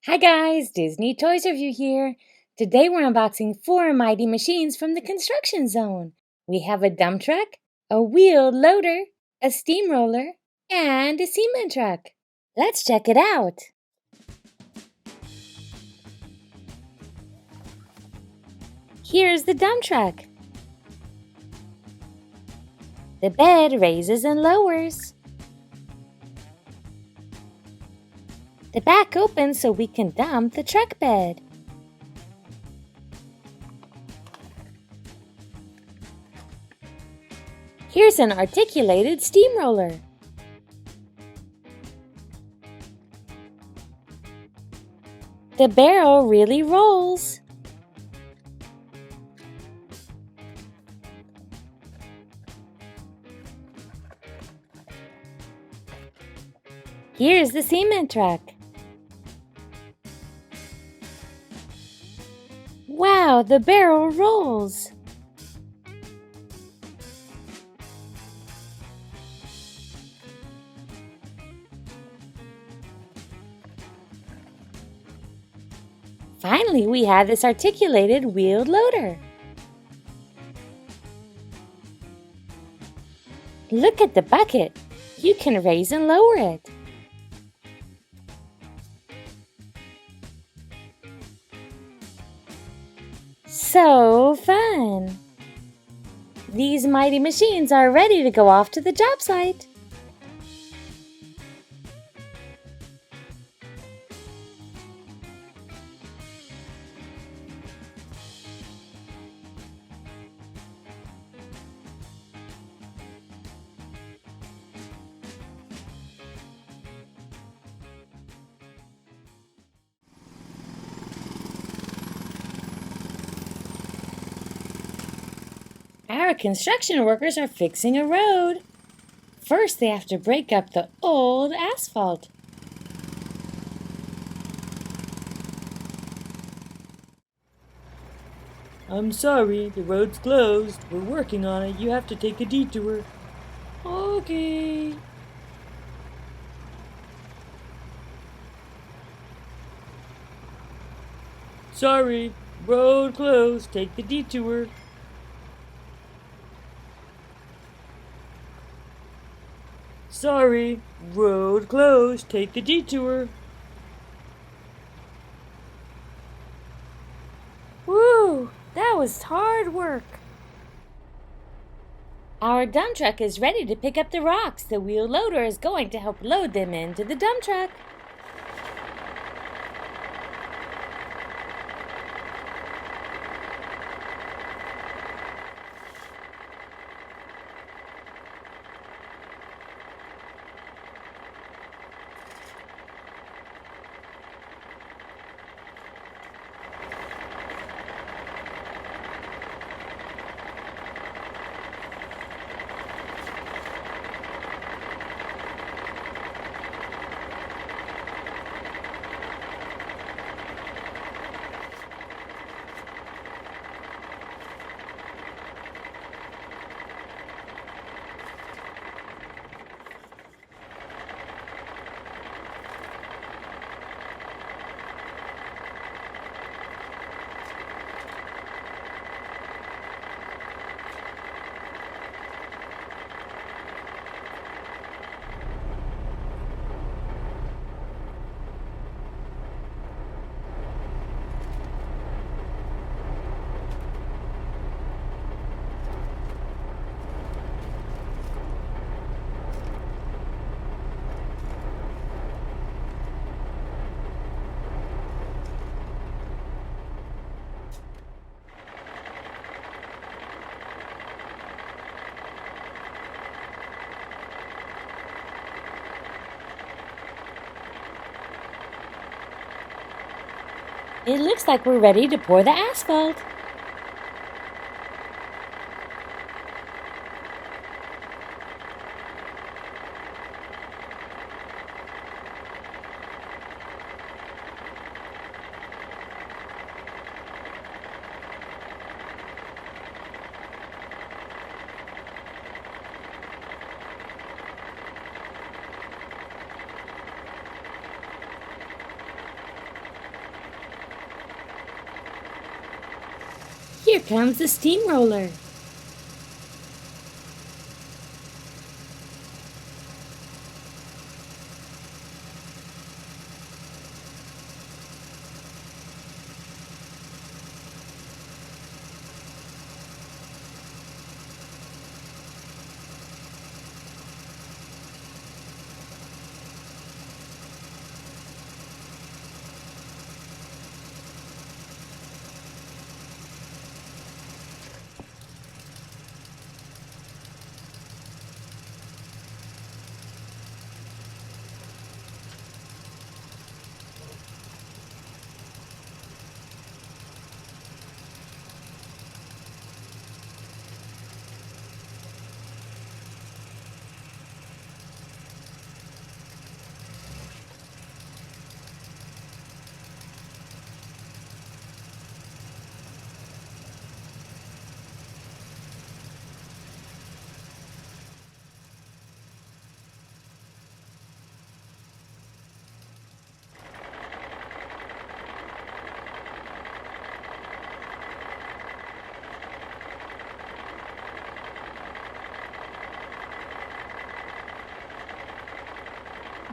Hi guys, Disney Toys Review here. Today we're unboxing 4 mighty machines from the construction zone. We have a dump truck, a wheeled loader, a steamroller, and a cement truck. Let's check it out. Here's the dump truck. The bed raises and lowers. The back opens so we can dump the truck bed. Here's an articulated steamroller. The barrel really rolls. Here's the cement truck. Wow, the barrel rolls. Finally, we have this articulated wheeled loader. Look at the bucket. You can raise and lower it. So fun! These mighty machines are ready to go off to the job site. Our construction workers are fixing a road. First, they have to break up the old asphalt. I'm sorry, the road's closed. We're working on it. You have to take a detour. Okay. Sorry, road closed. Take the detour. Sorry, road closed. Take the detour. Woo! That was hard work. Our dump truck is ready to pick up the rocks. The wheel loader is going to help load them into the dump truck. It looks like we're ready to pour the asphalt. Here comes the steamroller.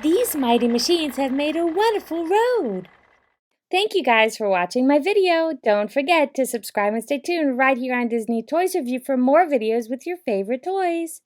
These mighty machines have made a wonderful road. Thank you guys for watching my video. Don't forget to subscribe and stay tuned right here on Disney Toys Review for more videos with your favorite toys.